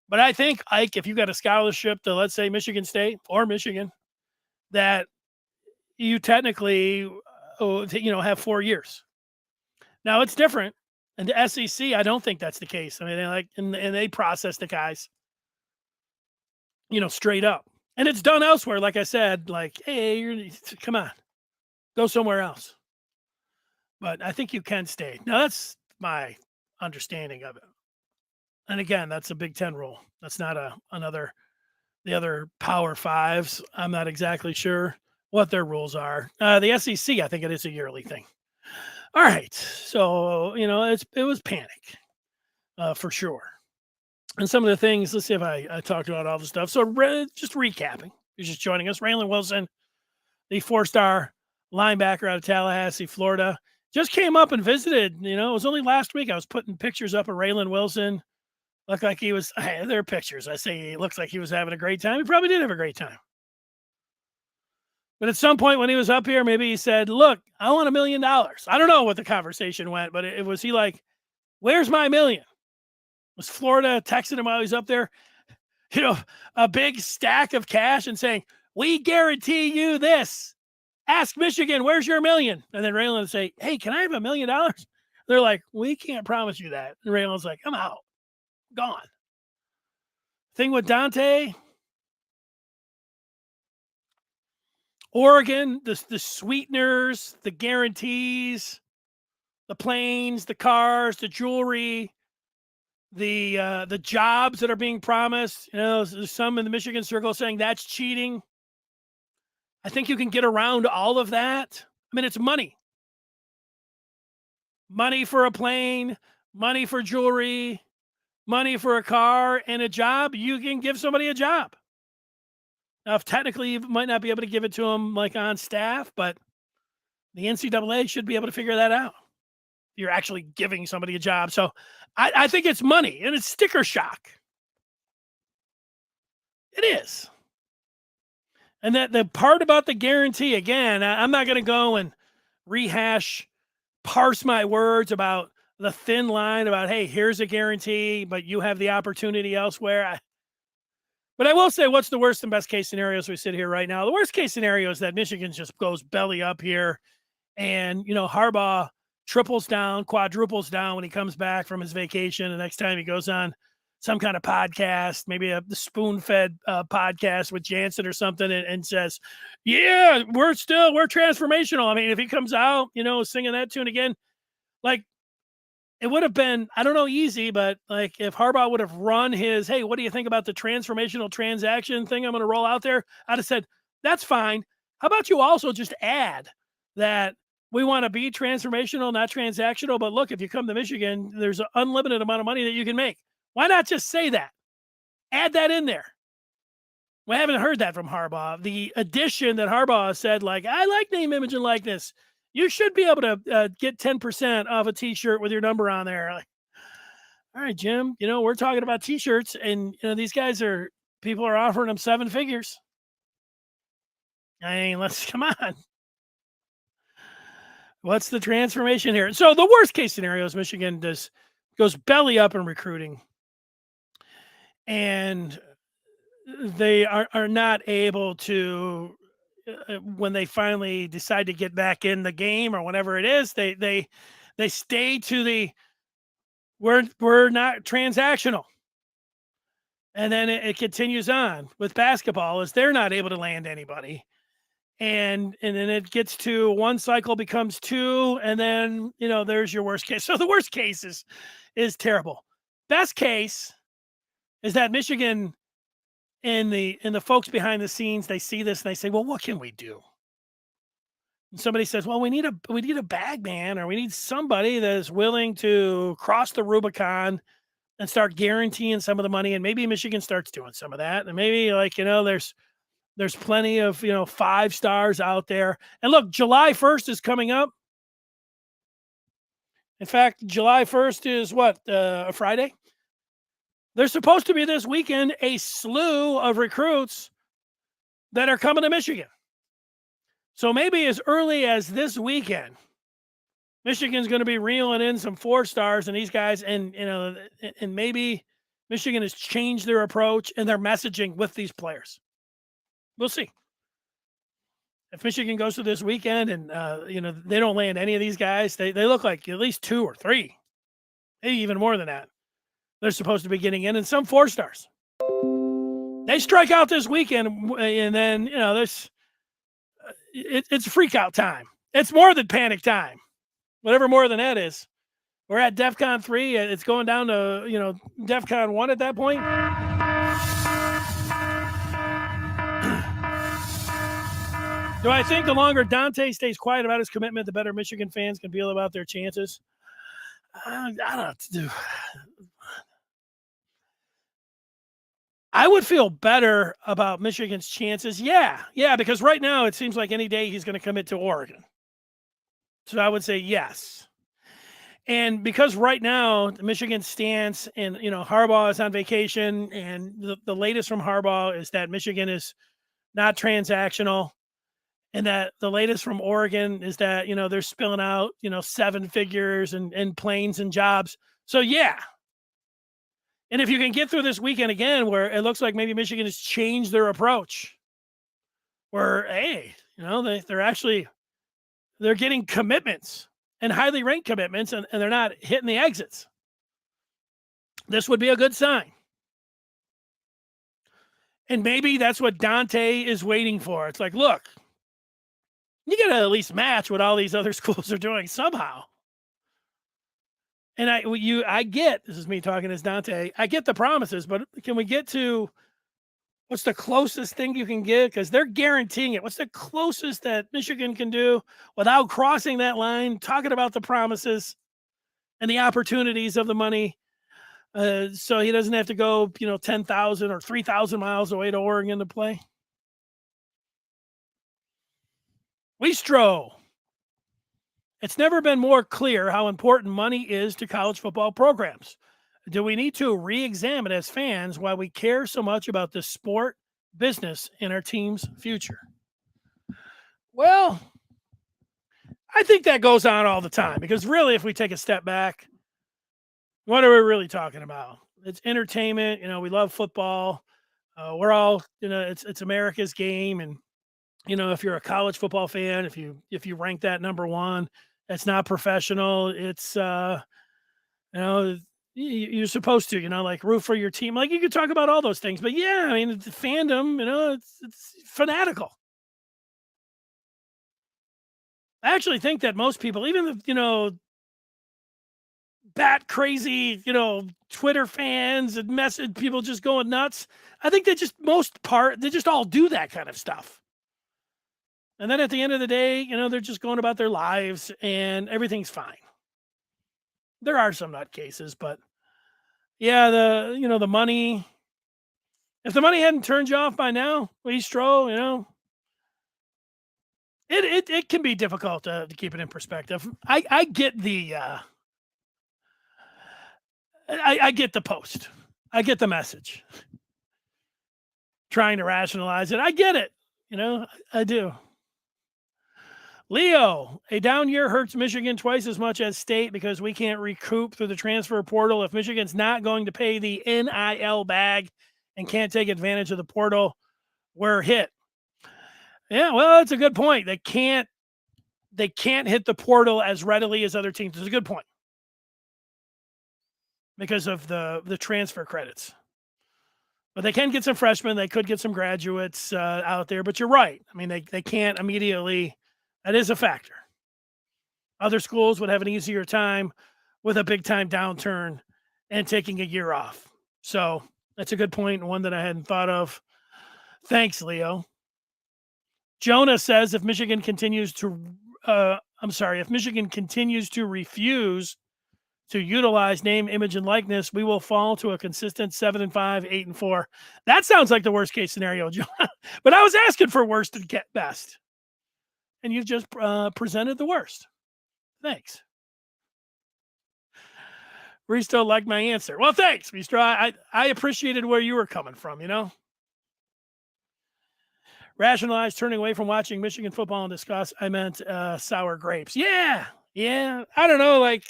But I think, Ike, if you got a scholarship to, let's say, Michigan State or Michigan, that you technically, have 4 years. Now, it's different. And the SEC, I don't think that's the case. And they process the guys, straight up. And it's done elsewhere. Like I said, hey, come on, go somewhere else. But I think you can stay. Now, that's my understanding of it. And again, that's a Big Ten rule. That's not the other Power Fives. I'm not exactly sure what their rules are. The SEC, I think it is a yearly thing. All right. So, it was panic for sure. And some of the things, let's see if I talked about all the stuff. So just recapping, you're just joining us. Raylen Wilson, the 4-star linebacker out of Tallahassee, Florida, just came up and visited. It was only last week I was putting pictures up of Raylen Wilson. Looked like he was, there are pictures. I say he looks like he was having a great time. He probably did have a great time. But at some point when he was up here, maybe he said, look, I want $1 million. I don't know what the conversation went, but it was he like, where's my million? Was Florida texting him while he's up there? A big stack of cash and saying, we guarantee you this. Ask Michigan, where's your $1 million? And then Raylen would say, hey, can I have $1 million? They're like, we can't promise you that. And Raylen's like, I'm out. Gone. Thing with Dante, Oregon, the sweeteners, the guarantees, the planes, the cars, the jewelry, the jobs that are being promised. There's some in the Michigan circle saying that's cheating. I think you can get around all of that. I mean, it's money. Money for a plane, money for jewelry, money for a car, and a job. You can give somebody a job. Now, if technically you might not be able to give it to them like on staff, but the NCAA should be able to figure that out. You're actually giving somebody a job. So I think it's money, and it's sticker shock. It is. And that the part about the guarantee, again, I'm not going to go and parse my words about the thin line about, hey, here's a guarantee, but you have the opportunity elsewhere. But I will say, what's the worst and best case scenario as we sit here right now? The worst case scenario is that Michigan just goes belly up here, and, Harbaugh triples down, quadruples down when he comes back from his vacation. The next time he goes on some kind of podcast, maybe the spoon-fed podcast with Jansen or something, and says, yeah, we're transformational. I mean, if he comes out, singing that tune again, like, it would have been, I don't know, easy, but like if Harbaugh would have run his, hey, what do you think about the transformational transaction thing I'm going to roll out there? I'd have said, that's fine. How about you also just add that we want to be transformational, not transactional, but look, if you come to Michigan, there's an unlimited amount of money that you can make. Why not just say that? Add that in there. We haven't heard that from Harbaugh. The addition that Harbaugh said, like, I like name, image, and likeness. You should be able to get 10% off a T-shirt with your number on there. Like, all right, Jim, we're talking about T-shirts, and, these guys people are offering them 7 figures. I mean, come on. What's the transformation here? So the worst case scenario is Michigan goes belly up in recruiting, and they are not able to, when they finally decide to get back in the game or whatever it is, they stay to the we're not transactional. And then it continues on with basketball as they're not able to land anybody. And then it gets to one cycle becomes 2, and then, there's your worst case. So the worst case is terrible. Best case is that Michigan and the folks behind the scenes, they see this and they say, well, what can we do? And somebody says, well, we need a bag man, or we need somebody that is willing to cross the Rubicon and start guaranteeing some of the money. And maybe Michigan starts doing some of that. And maybe there's plenty of, 5 stars out there. And look, July 1st is coming up. In fact, July 1st is what, a Friday? There's supposed to be this weekend a slew of recruits that are coming to Michigan. So maybe as early as this weekend, Michigan's going to be reeling in some 4 stars and these guys, and maybe Michigan has changed their approach and their messaging with these players. We'll see. If Michigan goes to this weekend and they don't land any of these guys, they look like at least 2 or 3, maybe even more than that. They're supposed to be getting in, and some 4 stars. They strike out this weekend, and then it's freak out time. It's more than panic time, whatever more than that is. We're at DEFCON 3. It's going down to DEFCON 1 at that point. Do I think the longer Dante stays quiet about his commitment, the better Michigan fans can feel about their chances? I don't. I would feel better about Michigan's chances. Yeah, because right now it seems like any day he's going to commit to Oregon. So I would say yes. And because right now Michigan's stance, and Harbaugh is on vacation, and the latest from Harbaugh is that Michigan is not transactional, And that the latest from Oregon is that, they're spilling out, 7 figures and planes and jobs. So yeah. And if you can get through this weekend again, where it looks like maybe Michigan has changed their approach, where, hey, they're getting commitments and highly ranked commitments, and they're not hitting the exits. This would be a good sign. And maybe that's what Dante is waiting for. It's like, look, you got to at least match what all these other schools are doing somehow. And I get, this is me talking as Dante, I get the promises, but can we get to what's the closest thing you can get? Because they're guaranteeing it. What's the closest that Michigan can do without crossing that line, talking about the promises and the opportunities of the money, so he doesn't have to go, 10,000 or 3,000 miles away to Oregon to play? Weistro. It's never been more clear how important money is to college football programs. Do we need to re-examine as fans why we care so much about the sport, business, and our team's future? Well, I think that goes on all the time, because really, if we take a step back, what are we really talking about? It's entertainment. We love football. We're all, it's America's game. And, if you're a college football fan, if you rank that number one, it's not professional. It's, you're supposed to, like, root for your team. Like, you could talk about all those things, but yeah, I mean, the fandom, it's fanatical. I actually think that most people, even the, bat crazy, Twitter fans and message people just going nuts, I think they just all do that kind of stuff. And then at the end of the day, they're just going about their lives and everything's fine. There are some nutcases, but yeah, the money, if the money hadn't turned you off by now, Weistro, it can be difficult to keep it in perspective. I get the, I get the post. I get the message. Trying to rationalize it. I get it. I do. Leo, a down year hurts Michigan twice as much as State because we can't recoup through the transfer portal. If Michigan's not going to pay the NIL bag and can't take advantage of the portal, we're hit. Yeah, well, that's a good point. They can't hit the portal as readily as other teams. It's a good point, because of the transfer credits. But they can get some freshmen. They could get some graduates out there. But you're right. I mean, they can't immediately. That is a factor. Other schools would have an easier time with a big-time downturn and taking a year off. So that's a good point, and one that I hadn't thought of. Thanks, Leo. Jonah says if Michigan continues to refuse to utilize name, image, and likeness, we will fall to a consistent 7-5, 8-4. That sounds like the worst case scenario, Jonah. But I was asking for worst and get best. And you've just presented the worst. Thanks. Risto liked my answer. Well, thanks, Risto. I appreciated where you were coming from, Rationalize turning away from watching Michigan football and discuss. I meant sour grapes. Yeah. I don't know, like,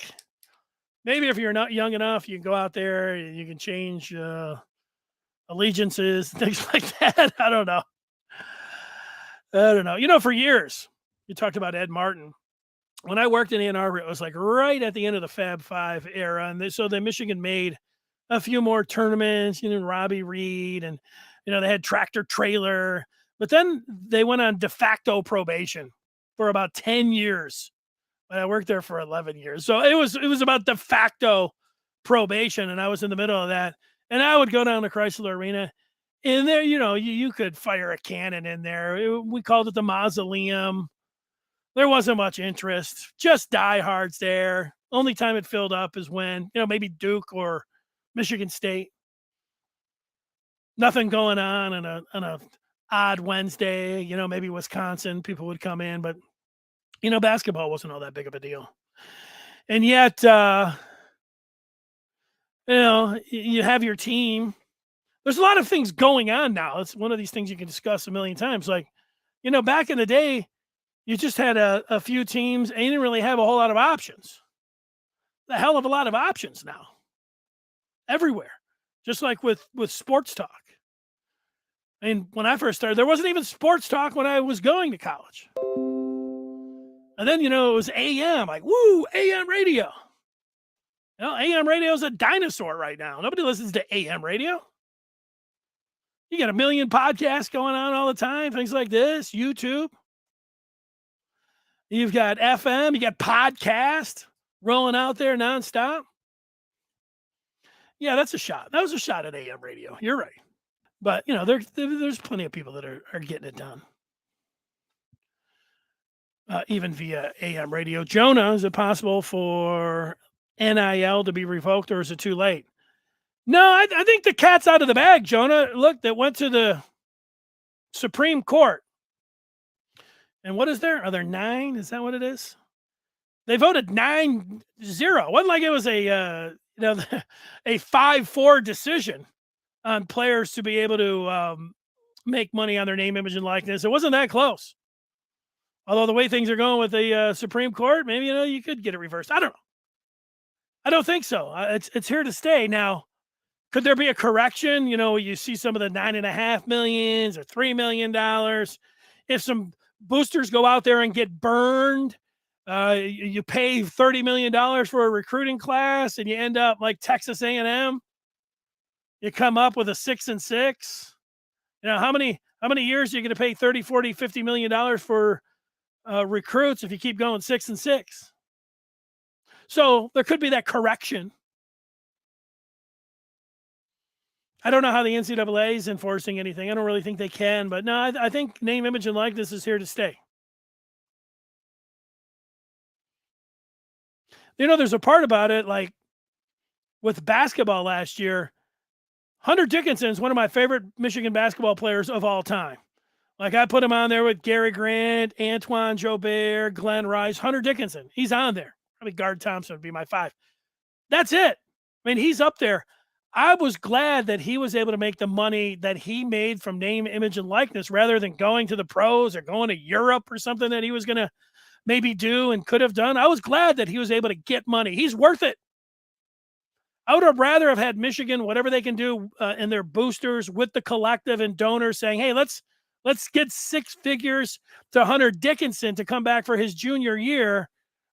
maybe if you're not young enough, you can go out there, you can change allegiances, things like that. I don't know. For years, you talked about Ed Martin. When I worked in Ann Arbor, it was like right at the end of the Fab Five era. And so the Michigan made a few more tournaments, Robbie Reed, and, they had Tractor Trailer. But then they went on de facto probation for about 10 years. And I worked there for 11 years. So it was about de facto probation. And I was in the middle of that. And I would go down to Chrysler Arena. And there, you could fire a cannon in there. We called it the Mausoleum. There wasn't much interest, just diehards there. Only time it filled up is when, maybe Duke or Michigan State. Nothing going on a odd Wednesday, maybe Wisconsin, people would come in, but, basketball wasn't all that big of a deal. And yet, you have your team. There's a lot of things going on now. It's one of these things you can discuss a million times. Like, Back in the day, you just had a few teams and you didn't really have a whole lot of options. A hell of a lot of options now, everywhere, just like with sports talk. And when I first started, there wasn't even sports talk when I was going to college. And then, it was AM, like, woo, AM radio. AM radio is a dinosaur right now. Nobody listens to AM radio. You got a million podcasts going on all the time, things like this, YouTube. You've got FM, you got podcast rolling out there nonstop. Yeah, that's a shot. That was a shot at AM radio. You're right. But, there's plenty of people that are getting it done. Even via AM radio. Jonah, is it possible for NIL to be revoked, or is it too late? No, I think the cat's out of the bag, Jonah. Look, that went to the Supreme Court. And what is there? Are there 9? Is that what it is? They voted 9-0. It wasn't like it was a 5-4 decision on players to be able to make money on their name, image, and likeness. It wasn't that close. Although the way things are going with the Supreme Court, maybe, you could get it reversed. I don't know. I don't think so. It's here to stay. Now, could there be a correction? You see some of the $9.5 million or $3 million. If some boosters go out there and get burned, you pay $30 million for a recruiting class and you end up like Texas A&M. You come up with a 6-6. How many years are you going to pay 30, 40, $50 million for recruits if you keep going 6-6? So there could be that correction. I don't know how the NCAA is enforcing anything. I don't really think they can, but no, I think name, image, and likeness is here to stay. There's a part about it, like with basketball last year, Hunter Dickinson is one of my favorite Michigan basketball players of all time. Like I put him on there with Gary Grant, Antoine Jobert, Glenn Rice, Hunter Dickinson. He's on there. Probably Guard Thompson would be my 5. That's it. I mean, he's up there. I was glad that he was able to make the money that he made from name, image, and likeness rather than going to the pros or going to Europe or something that he was going to maybe do and could have done. I was glad that he was able to get money. He's worth it. I would have rather have had Michigan, whatever they can do in their boosters with the collective and donors saying, hey, let's get 6 figures to Hunter Dickinson to come back for his junior year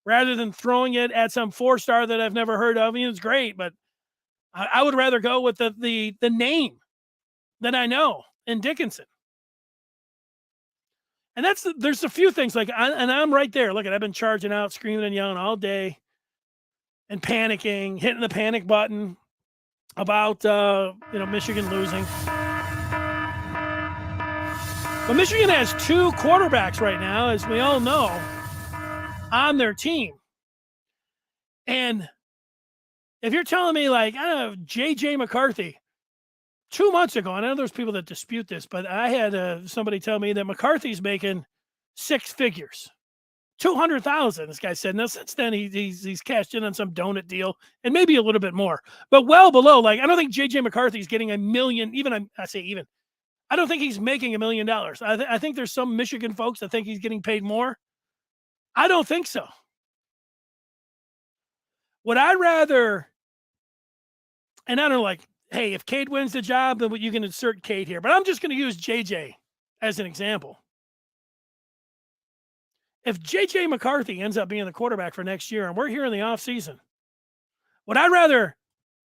rather than throwing it at some 4-star that I've never heard of. I mean, it's great, but I would rather go with the name that I know in Dickinson. And there's a few things like, and I'm right there. Look, I've been charging out, screaming and yelling all day and panicking, hitting the panic button about, Michigan losing. But Michigan has 2 quarterbacks right now, as we all know, on their team. And if you're telling me, like, I don't know, J.J. McCarthy, 2 months ago, and I know there's people that dispute this, but I had somebody tell me that McCarthy's making 6 figures, 200,000. This guy said. Now since then he's cashed in on some donut deal and maybe a little bit more, but well below. Like I don't think J.J. McCarthy's getting $1 million. I don't think he's making $1 million. I think there's some Michigan folks that think he's getting paid more. I don't think so. Would I rather? And I don't know, like, hey, if Cade wins the job, then you can insert Cade here. But I'm just going to use JJ as an example. If J.J. McCarthy ends up being the quarterback for next year and we're here in the offseason, would I rather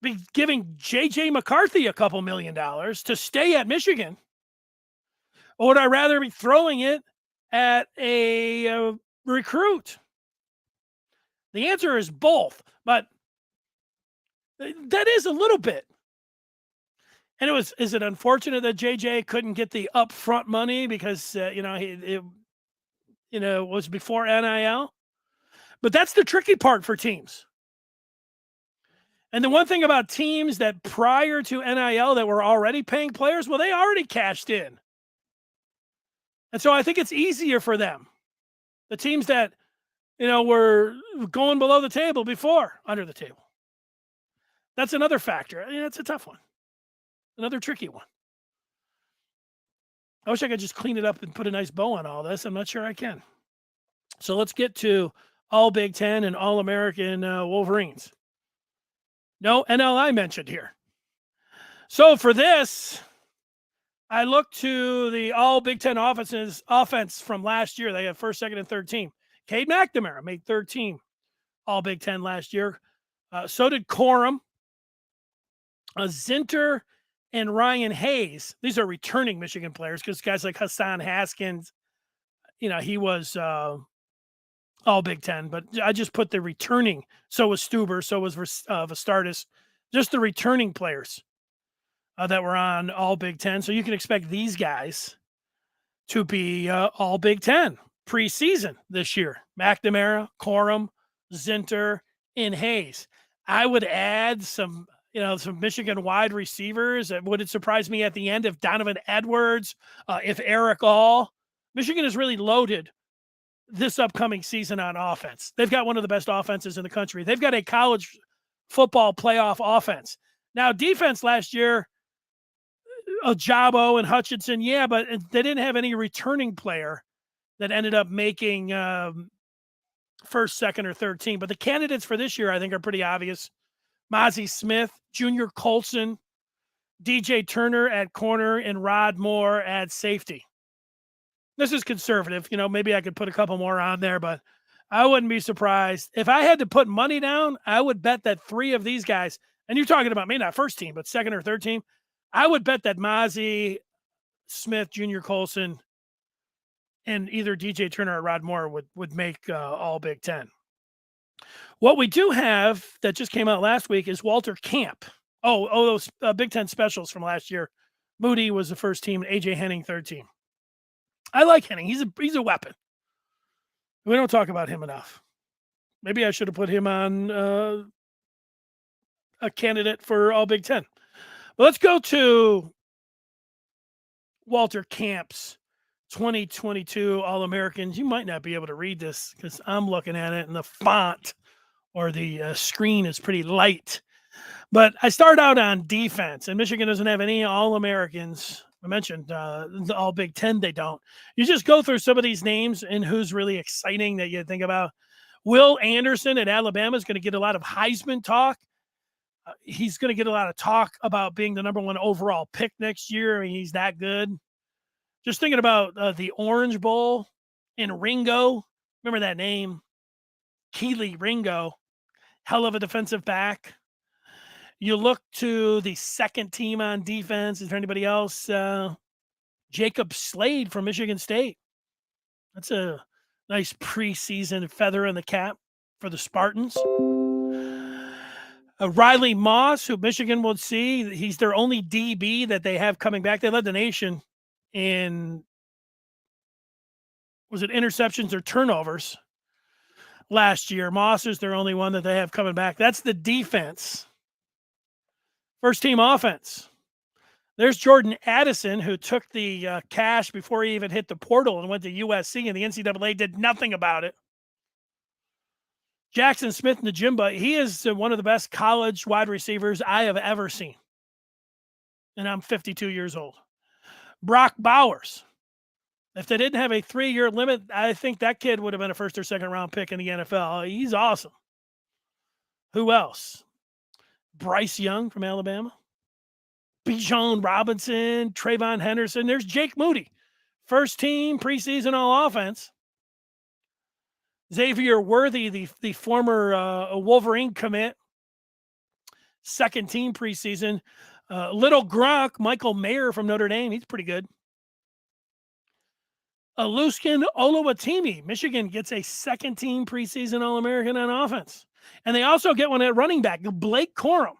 be giving J.J. McCarthy a couple $1 million to stay at Michigan? Or would I rather be throwing it at a recruit? The answer is both, but that is a little bit. And is it unfortunate that JJ couldn't get the upfront money because, it was before NIL? But that's the tricky part for teams. And the one thing about teams that prior to NIL that were already paying players, well, they already cashed in. And so I think it's easier for them. The teams that, were going below the table before, under the table. That's another factor. It's a tough one. Another tricky one. I wish I could just clean it up and put a nice bow on all this. I'm not sure I can. So let's get to all Big Ten and All-American Wolverines. No NLI mentioned here. So for this, I looked to the all Big Ten offense from last year. They had first, second, and third team. Cade McNamara made third team all Big Ten last year. So did Corum, Zinter, and Ryan Hayes. These are returning Michigan players because guys like Hassan Haskins, he was all Big Ten, but I just put the returning. So was Stuber, so was Vastardis, just the returning players that were on all Big Ten. So you can expect these guys to be all Big Ten preseason this year. McNamara, Corum, Zinter, and Hayes. I would add some Michigan wide receivers. Would it surprise me at the end if Donovan Edwards, if Eric All? Michigan is really loaded this upcoming season on offense. They've got one of the best offenses in the country. They've got a college football playoff offense. Now, defense last year, Jabo and Hutchinson, yeah, but they didn't have any returning player that ended up making first, second, or third team. But the candidates for this year, I think, are pretty obvious. Mozzie Smith, Junior Colson, DJ Turner at corner, and Rod Moore at safety. This is conservative. Maybe I could put a couple more on there, but I wouldn't be surprised. If I had to put money down, I would bet that three of these guys, and you're talking about maybe not first team, but second or third team, I would bet that Mozzie Smith, Junior Colson, and either DJ Turner or Rod Moore would make all Big Ten. What we do have that just came out last week is Walter Camp. Those Big Ten specials from last year. Moody was the first team, and A.J. Henning third team. I like Henning. He's a weapon. We don't talk about him enough. Maybe I should have put him on a candidate for all Big Ten. But let's go to Walter Camp's 2022 All-Americans. You might not be able to read this because I'm looking at it and the font or the screen is pretty light. But I start out on defense, and Michigan doesn't have any All-Americans. I mentioned the all Big Ten, they don't. You just go through some of these names and who's really exciting that you think about. Will Anderson at Alabama is going to get a lot of Heisman talk. He's going to get a lot of talk about being the number one overall pick next year. I mean, he's that good. Just thinking about the Orange Bowl and Ringo. Remember that name? Keely Ringo. Hell of a defensive back. You look to the second team on defense. Is there anybody else? Jacob Slade from Michigan State. That's a nice preseason feather in the cap for the Spartans. Riley Moss, who Michigan will see. He's their only DB that they have coming back. They led the nation in, was it interceptions or turnovers last year? Moss is their only one that they have coming back. That's the defense. First team offense. There's Jordan Addison, who took the cash before he even hit the portal and went to USC, and the NCAA did nothing about it. Jackson Smith-Njigba, he is one of the best college wide receivers I have ever seen. And I'm 52 years old. Brock Bowers. If they didn't have a 3-year limit, I think that kid would have been a first or second round pick in the NFL. He's awesome. Who else? Bryce Young from Alabama. Bijan Robinson, Trayvon Henderson. There's Jake Moody. First team preseason all offense. Xavier Worthy, the former Wolverine commit. Second team preseason. Little Gronk, Michael Mayer from Notre Dame. He's pretty good. Aluskin Oluwatimi. Michigan gets a second team preseason All-American on offense. And they also get one at running back, Blake Corum.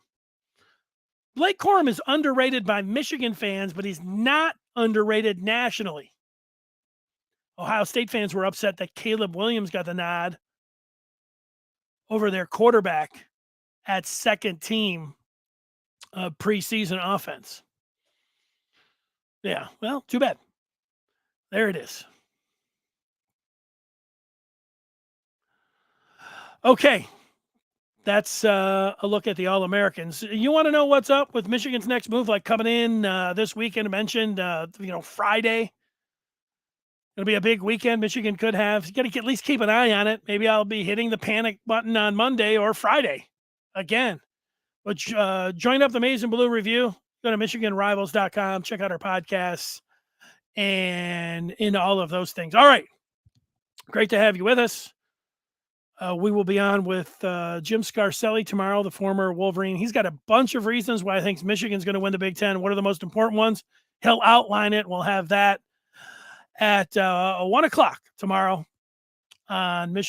Blake Corum is underrated by Michigan fans, but he's not underrated nationally. Ohio State fans were upset that Caleb Williams got the nod over their quarterback at second team preseason offense. Yeah, well, too bad. There it is. Okay. that's a look at the All-Americans. You want to know what's up with Michigan's next move, like coming in this weekend? I mentioned, Friday. It'll be a big weekend. Michigan could have. You got to at least keep an eye on it. Maybe I'll be hitting the panic button on Monday or Friday again. But join up the Maize and Blue Review. Go to MichiganRivals.com. Check out our podcasts and in all of those things. All right. Great to have you with us. We will be on with Jim Scarcelli tomorrow, the former Wolverine. He's got a bunch of reasons why I think Michigan's going to win the Big Ten. What are the most important ones? He'll outline it. We'll have that at 1 o'clock tomorrow on Michigan.